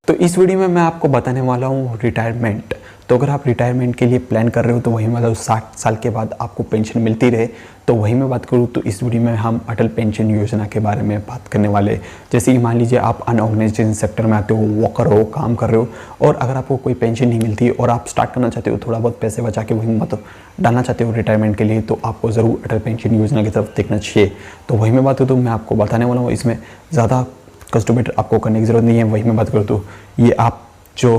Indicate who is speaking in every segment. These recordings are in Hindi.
Speaker 1: तो इस वीडियो में मैं आपको बताने वाला हूँ रिटायरमेंट। तो अगर आप रिटायरमेंट के लिए प्लान कर रहे हो तो वही मतलब 60 साल के बाद आपको पेंशन मिलती रहे, तो वही मैं बात करूँ तो इस वीडियो में हम अटल पेंशन योजना के बारे में बात करने वाले। जैसे कि मान लीजिए आप अनऑर्गेनाइजेशन सेक्टर में आते हो, वर्कर हो, काम कर रहे हो और अगर आपको कोई पेंशन नहीं मिलती और आप स्टार्ट करना चाहते हो, थोड़ा बहुत पैसे बचा के वही मतलब डालना चाहते हो रिटायरमेंट के लिए, तो आपको ज़रूर अटल पेंशन योजना की तरफ देखना चाहिए। तो वही मैं बात करूँ तो मैं आपको बताने वाला हूँ, इसमें ज़्यादा कस्टोमेटर आपको करने की ज़रूरत नहीं है। वही मैं बात करूँ तो ये आप जो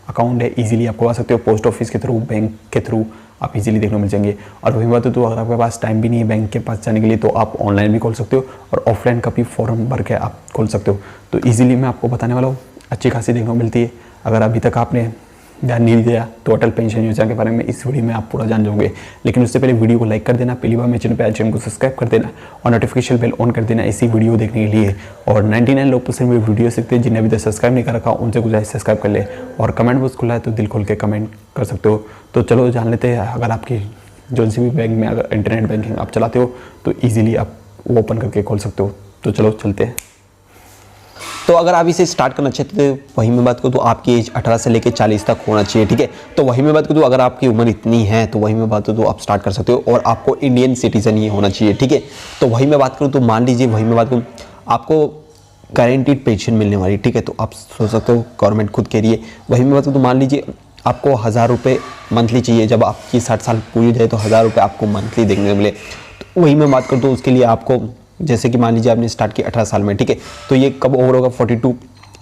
Speaker 1: अकाउंट है इजीली आप करवा सकते हो, पोस्ट ऑफिस के थ्रू, बैंक के थ्रू आप इजीली देखने को मिल जाएंगे। और वही बात है तो अगर आपके पास टाइम भी नहीं है बैंक के पास जाने के लिए तो आप ऑनलाइन भी खोल सकते हो और ऑफलाइन का भी फॉर्म भर के आप खोल सकते हो। तो इजीली मैं आपको बताने वाला हूँ, अच्छी खासी देखने को मिलती है। अगर अभी तक आपने ध्यान नहीं दिया तो अटल पेंशन योजना के बारे में इस वीडियो में आप पूरा जान जाओगे। लेकिन उससे पहले वीडियो को लाइक कर देना, पहली बार मेरे चैनल पे आए चैनल को सब्सक्राइब कर देना और नोटिफिकेशन बेल ऑन कर देना ऐसी वीडियो देखने के लिए। और 99 लोग परसेंट मेरी वीडियो सीखते हैं, जिन्हें अभी तक सब्सक्राइब नहीं कर रखा उनसे गुजारिश सब्सक्राइब कर ले। और कमेंट बॉक्स खुला है तो दिल खोल के कमेंट कर सकते हो। तो चलो जान लेते हैं। अगर आपकी जो सी भी बैंक में अगर इंटरनेट बैंकिंग आप चलाते हो तो ईजिली आप वो ओपन करके खोल सकते हो। तो चलो चलते हैं।
Speaker 2: तो अगर आप इसे स्टार्ट करना चाहते हो, वही मैं बात करूँ तो आपकी एज 18 से लेकर 40 तक होना चाहिए, ठीक है। तो वही मैं बात करूँ तो अगर आपकी उम्र इतनी है तो वही मैं बात करूँ तो आप स्टार्ट कर सकते हो और आपको इंडियन सिटीजन ही होना चाहिए, ठीक है। तो वही मैं बात करूँ तो मान लीजिए, वही मैं बात करूँ आपको गारंटीड पेंशन मिलने वाली, ठीक है। तो आप सोच सकते हो गवर्नमेंट खुद के लिए। वही मैं बात करूँ तो मान लीजिए आपको 1000 रुपये मंथली चाहिए, जब आपकी 60 साल पूरी हो जाए तो 1000 रुपये आपको मंथली देखने को मिले। तो वही मैं बात करूँ तो उसके लिए आपको, जैसे कि मान लीजिए आपने स्टार्ट किया 18 साल में, ठीक है। तो ये कब ओवर होगा? 42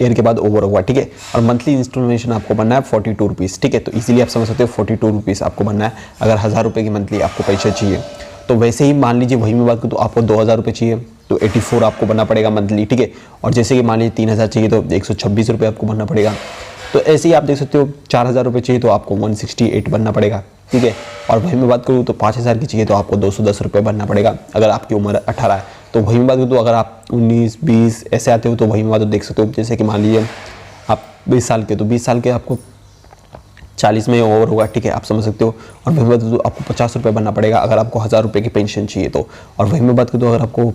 Speaker 2: ईयर के बाद ओवर होगा, ठीक है। और मंथली इंस्टॉलमेशन आपको बनना है 42 रुपीज़, ठीक है। तो इसीलिए आप समझ सकते हो 42 रुपीज़ आपको बनना है अगर 1000 रुपये की मंथली आपको पैसा चाहिए। तो वैसे ही मान लीजिए, वही मैं बात करूँ तो आपको 2000 रुपये चाहिए तो 84 आपको बनना पड़ेगा मंथली, ठीक है। और जैसे कि मान लीजिए 3000 चाहिए तो 126 रुपये आपको बनना पड़ेगा। तो ऐसे ही आप देख सकते हो 4000 रुपये चाहिए तो आपको 168 बनना पड़ेगा, ठीक है। और वही मैं बात करूँ तो 5000 की चाहिए तो आपको 210 रुपये बनना पड़ेगा अगर आपकी उम्र 18 है। तो वही मैं बात करूँ तो अगर आप 19, 20 ऐसे आते हो तो वही मैं बात देख सकते हो। जैसे कि मान लीजिए आप 20 साल के, तो 20 साल के आपको 40 में ओवर होगा, ठीक है, आप समझ सकते हो। और वही मैं बात करूँ तो आपको 50 रुपये बनना पड़ेगा अगर आपको 1000 रुपये की पेंशन चाहिए तो। और वही मैं बात करूँ तो अगर आपको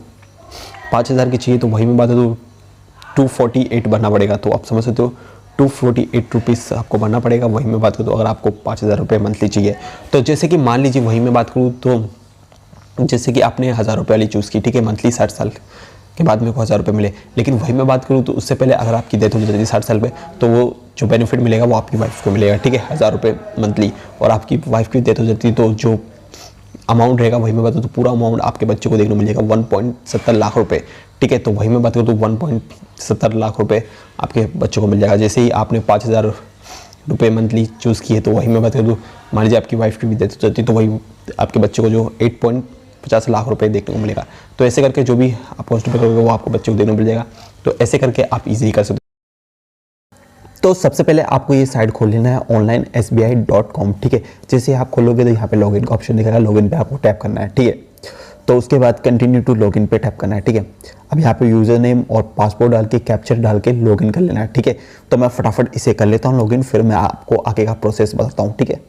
Speaker 2: 5000 की चाहिए तो वही मैं बात करूँ तो 248 बनना पड़ेगा। तो आप समझ सकते हो 248 रुपीज़ आपको भरना पड़ेगा। वही मैं बात करूँ तो अगर आपको 5000 रुपये मंथली चाहिए। तो जैसे कि मान लीजिए, वही मैं बात करूँ तो जैसे कि आपने 1000 रुपये वाली चूज़ की, ठीक है, मंथली 60 साल के बाद मेरे को 1000 रुपये मिले। लेकिन वही मैं बात करूँ तो उससे पहले अगर आपकी डेथ हो जाती है 60 साल पे, तो वो जो बेनिफिट मिलेगा वो आपकी वाइफ को मिलेगा, ठीक है, 1000 रुपये मंथली। और आपकी वाइफ की डेथ हो जाती है तो जो अमाउंट रहेगा, वही मैं बात करूँ तो पूरा अमाउंट आपके बच्चे को देखने को मिलेगा 1.70 लाख रुपये, ठीक है। तो वही मैं बात करूँ तो 1.70 लाख रुपये आपके बच्चों को मिल जाएगा। जैसे ही आपने 5000 रुपये मंथली चूज़ किए तो वही मैं बात करूँ मान लीजिए आपकी वाइफ की भी डेथ हो जाती है तो वही आपके बच्चे को जो 8.50 लाख रुपये देखने को मिलेगा। तो ऐसे करके जो भी आप कॉन्स्टिट्यूट करोगे वो आपको बच्चे को देखने को मिल जाएगा। तो ऐसे करके आप इजीली कर सकते हो। तो सबसे पहले आपको ये साइट खोल लेना है ऑनलाइन sbi.com, ठीक है। जैसे आप खोलोगे तो यहाँ पे लॉगिन का ऑप्शन दिखेगा, लॉगिन पे आपको टैप करना है, ठीक है। तो उसके बाद कंटिन्यू टू लॉगिन पे टैप करना है, ठीक है। अब यहाँ पे यूज़र नेम और पासवर्ड डाल के कैप्चर डाल के लॉगिन कर लेना है, ठीक है। तो मैं फटाफट इसे कर लेता हूँ लॉगिन, फिर मैं आपको आगे का प्रोसेस बताता हूँ, ठीक है।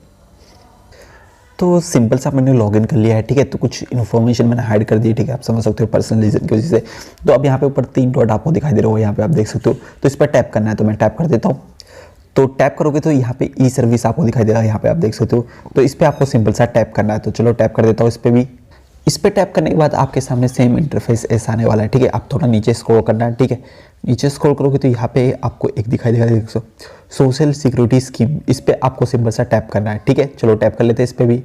Speaker 2: तो सिंपल सा मैंने लॉगिन कर लिया है, ठीक है। तो कुछ इन्फॉर्मेशन मैंने हाइड कर दी, ठीक है, आप समझ सकते हो पर्सनल रीजन की वजह से। तो अब यहाँ पे ऊपर 3 डॉट आपको दिखाई दे रहा हो, यहाँ पे आप देख सकते हो। तो इस पर टैप करना है, तो मैं टैप कर देता हूँ। तो टैप करोगे तो यहाँ पे ई सर्विस आपको दिखाई दे रहा है, यहाँ पे आप देख सकते हो। तो इस पर आपको सिंपल सा टैप करना है। तो चलो टैप कर देता हूँ इस पर भी। इस पर टैप करने के बाद आपके सामने सेम इंटरफेस ऐसा आने वाला है, ठीक है। आप थोड़ा नीचे स्क्रॉल करना है, ठीक है। नीचे स्क्रॉल करोगे तो यहाँ पे आपको एक दिखाई देगा, देख सकते हो, सोशल सिक्योरिटी स्कीम। इस पर आपको सिंपल सा टैप करना है, ठीक है। चलो टैप कर लेते हैं इस पर भी।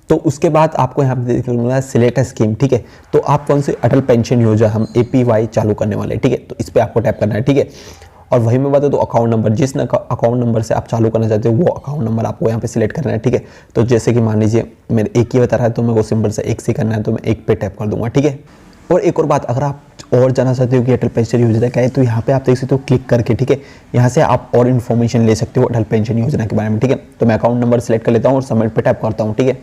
Speaker 2: तो उसके बाद आपको यहाँ पे देखने को मिला सिलेक्ट स्कीम, ठीक है। तो आप कौन से अटल पेंशन योजना हम APY चालू करने वाले हैं, ठीक है। तो इस पर आपको टैप करना है, ठीक है। और वही मैं बता तो अकाउंट नंबर, जिस अकाउंट नंबर से आप चालू करना चाहते हो वो अकाउंट नंबर आपको यहाँ पे सिलेक्ट करना है, ठीक है। तो जैसे कि मान लीजिए मेरे एक ही बता रहा है तो मेरे को सिंपल से एक से करना है, तो मैं एक पे टैप कर दूंगा, ठीक है। और एक और बात, अगर आप और जानना चाहते हो कि अटल पेंशन योजना क्या है तो यहाँ पे आप देख सकते हो क्लिक करके, ठीक है। यहाँ से आप और इन्फॉर्मेशन ले सकते हो अटल पेंशन योजना के बारे में, ठीक है। तो मैं अकाउंट नंबर सेलेक्ट कर लेता हूँ और सबमिट पे टैप करता हूँ, ठीक है।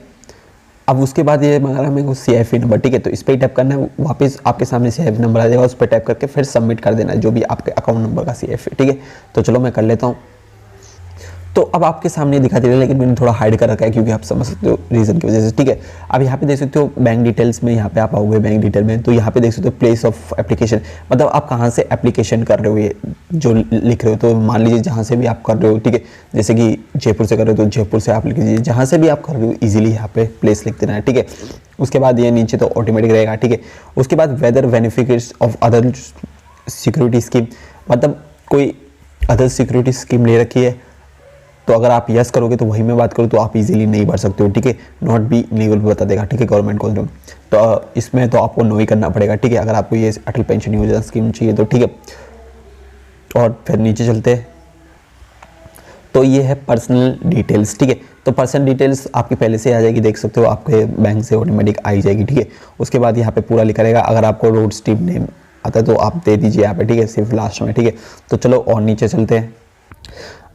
Speaker 2: अब उसके बाद ये मंगा रहा मेरे को CIF नंबर, ठीक है। तो इस पर टैप करना है, वापस आपके सामने CIF नंबर आ जाएगा, उस पर टैप करके फिर सबमिट कर देना है जो भी आपके अकाउंट नंबर का CIF है, ठीक है। तो चलो मैं कर लेता हूँ। तो अब आपके सामने दिखाई दे रहा है, लेकिन मैंने थोड़ा हाइड कर रखा है क्योंकि आप समझ सकते हो रीज़न की वजह से, ठीक है। अब यहाँ पे देख सकते हो बैंक डिटेल्स में, यहाँ पे आप आओगे बैंक डिटेल में, तो यहाँ पे देख सकते हो प्लेस ऑफ एप्लीकेशन, मतलब आप कहाँ से एप्लीकेशन कर रहे हो, ये जो लिख रहे हो। तो मान लीजिए जहाँ से भी आप कर रहे हो, ठीक है, जैसे कि जयपुर से कर रहे हो तो जयपुर से आप लिख लीजिए, जहाँ से भी आप कर रहे हो ईजिली यहाँ पे प्लेस लिख देना है, ठीक है। उसके बाद ये नीचे तो ऑटोमेटिक रहेगा, ठीक है। उसके बाद whether benefits of other security scheme, मतलब कोई अदर सिक्योरिटी स्कीम ले रखी है, तो अगर आप यस करोगे तो वही मैं बात करूँ तो आप इजीली नहीं भर सकते हो, ठीक है। नॉट बी लीगल बता देगा, ठीक है, गवर्नमेंट को। तो इसमें तो आपको नो ही करना पड़ेगा, ठीक है, अगर आपको ये अटल पेंशन योजना स्कीम चाहिए तो, ठीक है। और फिर नीचे चलते हैं, तो ये है पर्सनल डिटेल्स, ठीक है। तो पर्सनल डिटेल्स आपकी पहले से आ जाएगी, देख सकते हो आपके बैंक से ऑटोमेटिक आई जाएगी, ठीक है। उसके बाद यहाँ पे पूरा लिखा रहेगा, अगर आपको रोड स्ट्रीट नेम आता है तो आप दे दीजिए यहाँ पे, ठीक है, सिर्फ लास्ट में, ठीक है। तो चलो और नीचे चलते हैं।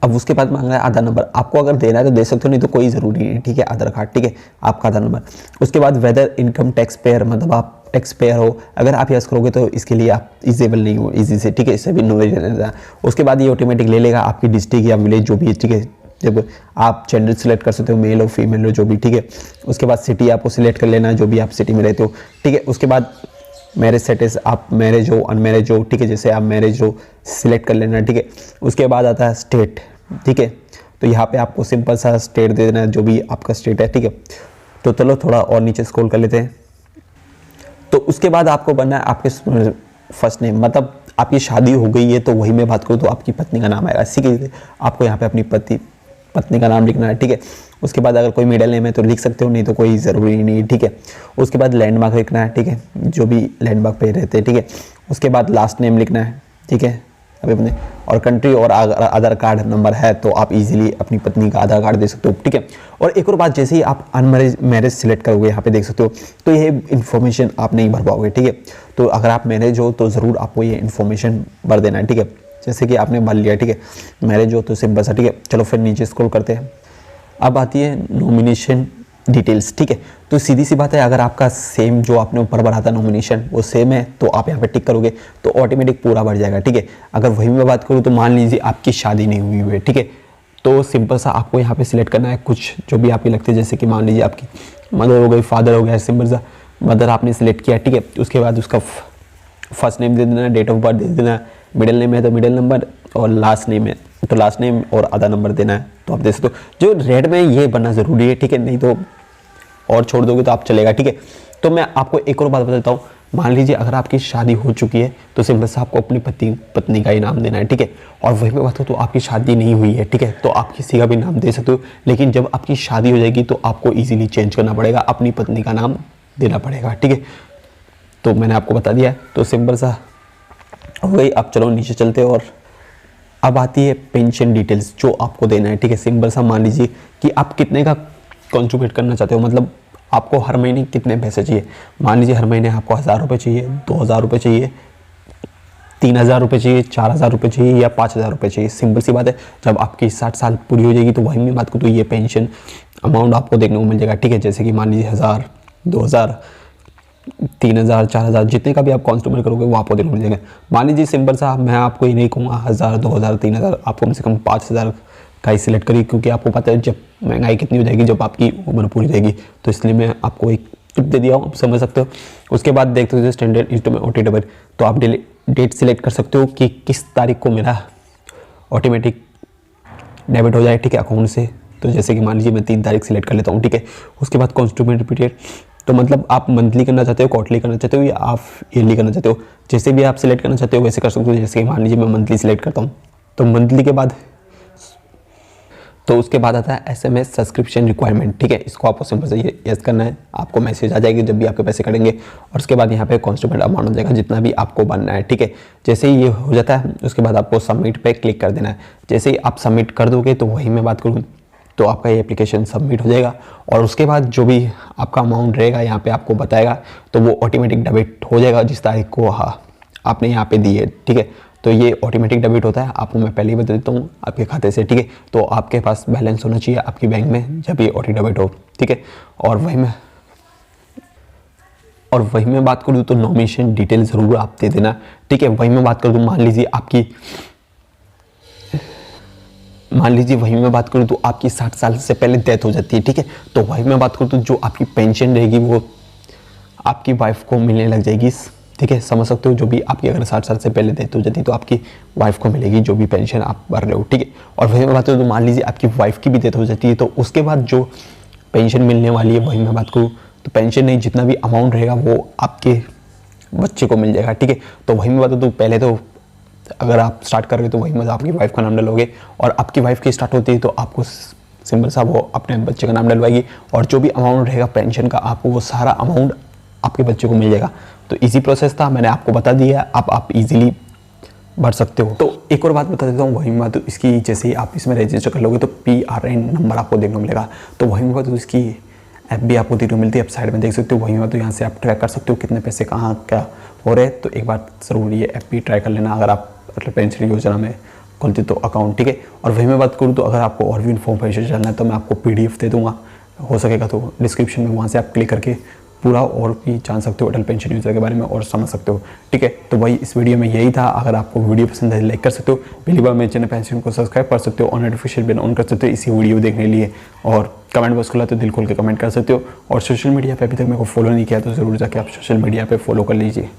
Speaker 2: अब उसके बाद मांग रहा है आधार नंबर, आपको अगर देना है तो दे सकते हो, नहीं तो कोई ज़रूरी नहीं, ठीक है, आधार कार्ड, ठीक है, आपका आधार नंबर। उसके बाद वेदर इनकम टैक्स पेयर, मतलब आप टैक्स पेयर हो, अगर आप यस करोगे तो इसके लिए आप इजेबल नहीं हो इजी से, ठीक है, इससे भी नो रहता है। उसके बाद ये ऑटोमेटिक ले लेगा आपकी डिस्ट्रिक्ट या विलेज जो भी है, ठीक है। जब आप जेंडर सेलेक्ट कर सकते हो, मेल हो फीमेल हो जो भी, ठीक है। उसके बाद सिटी आपको सिलेक्ट कर लेना है, जो भी आप सिटी में रहते हो, ठीक है। उसके बाद मैरिज स्टेटस, आप मैरिज हो अनमैरिज हो, ठीक है, जैसे आप मैरिज हो सिलेक्ट कर लेना, ठीक है। उसके बाद आता है स्टेट, ठीक है, तो यहाँ पे आपको सिंपल सा स्टेट दे देना है, जो भी आपका स्टेट है, ठीक है। तो चलो थोड़ा और नीचे स्क्रॉल कर लेते हैं। तो उसके बाद आपको बनना है आपके फर्स्ट नेम, मतलब आपकी शादी हो गई है तो वही मैं बात करूँ तो आपकी पत्नी का नाम आएगा, इसी के आपको यहाँ पे अपनी पत्नी का नाम लिखना है, ठीक है। उसके बाद अगर कोई मिडिल नेम है तो लिख सकते हो, नहीं तो कोई ज़रूरी नहीं, ठीक है। उसके बाद लैंडमार्क लिखना है, ठीक है, जो भी लैंडमार्क पे रहते हैं, ठीक है। उसके बाद लास्ट नेम लिखना है, ठीक है, अभी अपने, और कंट्री, और अगर आधार कार्ड नंबर है तो आप इजीली अपनी पत्नी का आधार कार्ड दे सकते हो, ठीक है। और एक और बात, जैसे ही आप मैरिज सिलेक्ट करोगे, यहाँ पे देख सकते हो, तो ये इन्फॉर्मेशन आप नहीं भर पाओगे, ठीक है। तो अगर आप मैरिज हो तो ज़रूर आपको ये इन्फॉर्मेशन भर देना है, ठीक है। जैसे कि आपने भर लिया, ठीक है, मैरिज हो तो सिंपल सा, ठीक है। चलो फिर नीचे स्क्रॉल करते हैं। अब आती है नॉमिनेशन डिटेल्स, ठीक है। तो सीधी सी बात है, अगर आपका सेम जो आपने ऊपर भरा था नॉमिनेशन वो सेम है तो आप यहाँ पे टिक करोगे तो ऑटोमेटिक पूरा भर जाएगा, ठीक है। अगर वही मैं बात करूँ तो मान लीजिए आपकी शादी नहीं हुई है, ठीक है, तो सिंपल सा आपको यहाँ पे सिलेक्ट करना है कुछ जो भी आपकी लगती है, जैसे कि मान लीजिए आपकी मदर हो गई, फादर हो गया, सिंपल सा मदर आपने सिलेक्ट किया, ठीक है। उसके बाद उसका फर्स्ट नेम दे देना, डेट ऑफ बर्थ दे देना, मिडिल नेम है तो मिडिल नंबर, और लास्ट नेम है तो लास्ट नेम और आधा नंबर देना है। तो आप देख सकते हो जो रेड में ये बनना ज़रूरी है, ठीक है, नहीं तो और छोड़ दोगे तो आप चलेगा, ठीक है। तो मैं आपको एक और बात बताता हूँ, मान लीजिए अगर आपकी शादी हो चुकी है तो सिंपल से आपको अपनी पत्नी का ही नाम देना है, ठीक है। और वही मैं बात करूँ तो आपकी शादी नहीं हुई है, ठीक है, तो आप किसी का भी नाम दे सकते हो, लेकिन जब आपकी शादी हो जाएगी तो आपको ईजिली चेंज करना पड़ेगा, अपनी पत्नी का नाम देना पड़ेगा, ठीक है। तो मैंने आपको बता दिया है, तो सिंपल सा वही। अब चलो नीचे चलते हैं, और अब आती है पेंशन डिटेल्स जो आपको देना है, ठीक है। सिंपल सा मान लीजिए कि आप कितने का कंट्रीब्यूट करना चाहते हो, मतलब आपको हर महीने कितने पैसे चाहिए। मान लीजिए हर महीने आपको 1000 रुपये चाहिए, 2000 रुपये चाहिए, 3000 रुपये चाहिए, 4000 रुपये चाहिए या 5000 रुपये चाहिए। सिंपल सी बात है, जब आपकी 60 साल पूरी हो जाएगी तो वही मैं बात करूँ तो ये पेंशन अमाउंट आपको देखने को मिल जाएगा, ठीक है। जैसे कि मान लीजिए 1000, 2000, 3000, 4000, जितने का भी आप कंज्यूमर करोगे वो आपको देखने को मिल जाएगा। मान लीजिए सिंपल सा मैं आपको ये नहीं कहूँगा 1000, 2000, 3000, आप कम से कम 5000 का ही सिलेक्ट करिए, क्योंकि आपको पता है जब महंगाई कितनी हो जाएगी जब आपकी उम्र पूरी जाएगी, तो इसलिए मैं आपको एक टिप दे दिया हूँ, आप समझ सकते हो। उसके बाद देखते हो स्टैंडर्ड इंस्टॉलमेंट OTW, तो आप डेट सिलेक्ट कर सकते हो कि किस तारीख को मेरा ऑटोमेटिक डेबिट हो जाए, ठीक है, अकाउंट से। तो जैसे कि मान लीजिए मैं 3 तारीख सिलेक्ट कर लेता हूँ, ठीक है। उसके बाद कंज्यूमर पीरियड, तो मतलब आप मंथली करना चाहते हो, क्वार्टरली करना चाहते हो या आप ईयरली करना चाहते हो, जैसे भी आप सिलेक्ट करना चाहते हो वैसे कर सकते हो। जैसे कि मान लीजिए मैं मंथली सिलेक्ट करता हूँ, तो मंथली के बाद तो उसके बाद आता है SMS सब्सक्रिप्शन रिक्वायरमेंट, ठीक है। इसको आपको सिंपल से यस करना है, आपको मैसेज आ जाएगी जब भी आपके पैसे कटेंगे, और उसके बाद यहाँ पे कॉन्स्टेबल अमाउंट हो जाएगा जितना भी आपको बनना है, ठीक है। जैसे ही ये हो जाता है उसके बाद आपको सबमिट पे क्लिक कर देना है। जैसे ही आप सबमिट कर दोगे तो वही मैं बात करूँ तो आपका ये एप्लीकेशन सबमिट हो जाएगा, और उसके बाद जो भी आपका अमाउंट रहेगा यहाँ पे आपको बताएगा, तो वो ऑटोमेटिक डेबिट हो जाएगा जिस तारीख को आपने यहाँ पे दी है, ठीक है। तो ये ऑटोमेटिक डेबिट होता है, आपको मैं पहले ही बता देता हूँ आपके खाते से, ठीक है। तो आपके पास बैलेंस होना चाहिए आपकी बैंक में जब ये ऑटो डेबिट हो, ठीक है। और वही मैं बात करूँ तो नॉमिनेशन डिटेल ज़रूर आप दे देना, ठीक है। वही मैं बात करूँ मान लीजिए मान लीजिए वहीं मैं बात करूँ तो आपकी 60 साल से पहले डेथ हो जाती है, ठीक है, तो वहीं मैं बात करूँ तो जो आपकी पेंशन रहेगी वो आपकी वाइफ को मिलने लग जाएगी, ठीक है, समझ सकते हो। जो भी आपकी अगर 60 साल से पहले डेथ हो जाती है तो आपकी वाइफ को मिलेगी जो भी पेंशन आप भर रहे हो, ठीक है। और वहीं मैं बात करूँ तो मान लीजिए आपकी वाइफ की भी डेथ हो जाती है तो उसके बाद जो पेंशन मिलने वाली है वहीं मैं बात करूँ तो पेंशन नहीं, जितना भी अमाउंट रहेगा वो आपके बच्चे को मिल जाएगा, ठीक है। तो वहीं मैं बात करूँ तो पहले तो अगर आप स्टार्ट कर रहे हो तो वहीं में आपकी वाइफ का नाम डलवाओगे, और आपकी वाइफ की स्टार्ट होती है तो आपको सिंपल सा वो अपने बच्चे का नाम डलवाएगी, और जो भी अमाउंट रहेगा पेंशन का आपको वो सारा अमाउंट आपके बच्चे को मिल जाएगा। तो इजी प्रोसेस था, मैंने आपको बता दिया, आप इजीली भर सकते हो। तो एक और बात बता देता हूँ, वहीं में तो इसकी जैसे ही आप इसमें रजिस्टर कर लोगे तो PRN नंबर आपको देखने को मिलेगा। तो वहीं में तो इसकी ऐप भी आपको देखने को मिलती है, आप साइड में देख सकते हो। वहीं में तो यहाँ से आप ट्रैक कर सकते हो कितने पैसे कहाँ क्या हो रहे हैं। तो एक बार ज़रूर ये ऐप भी ट्राई कर लेना अगर आप अटल पेंशन योजना में खोलते तो अकाउंट, ठीक है। और वहीं मैं बात करूँ तो अगर आपको और भी इन्फॉर्मेशन जानना है तो मैं आपको PDF दे दूँगा, हो सकेगा तो डिस्क्रिप्शन में, वहाँ से आप क्लिक करके पूरा और भी जान सकते हो अटल पेंशन योजना के बारे में और समझ सकते हो, ठीक है। तो वही इस वीडियो में यही था। अगर आपको वीडियो पसंद है लाइक कर सकते हो, पहली बार मेरे चैनल पेंशन को सब्सक्राइब कर सकते हो और नोटिफिकेशन बेल ऑन कर सकते हो इसी वीडियो देखने के लिए, और कमेंट बॉक्स खुला तो दिल खोल के कमेंट कर सकते हो। और सोशल मीडिया पे अभी तक मेरे को फॉलो नहीं किया तो ज़रूर जाके आप सोशल मीडिया पे फॉलो कर लीजिए।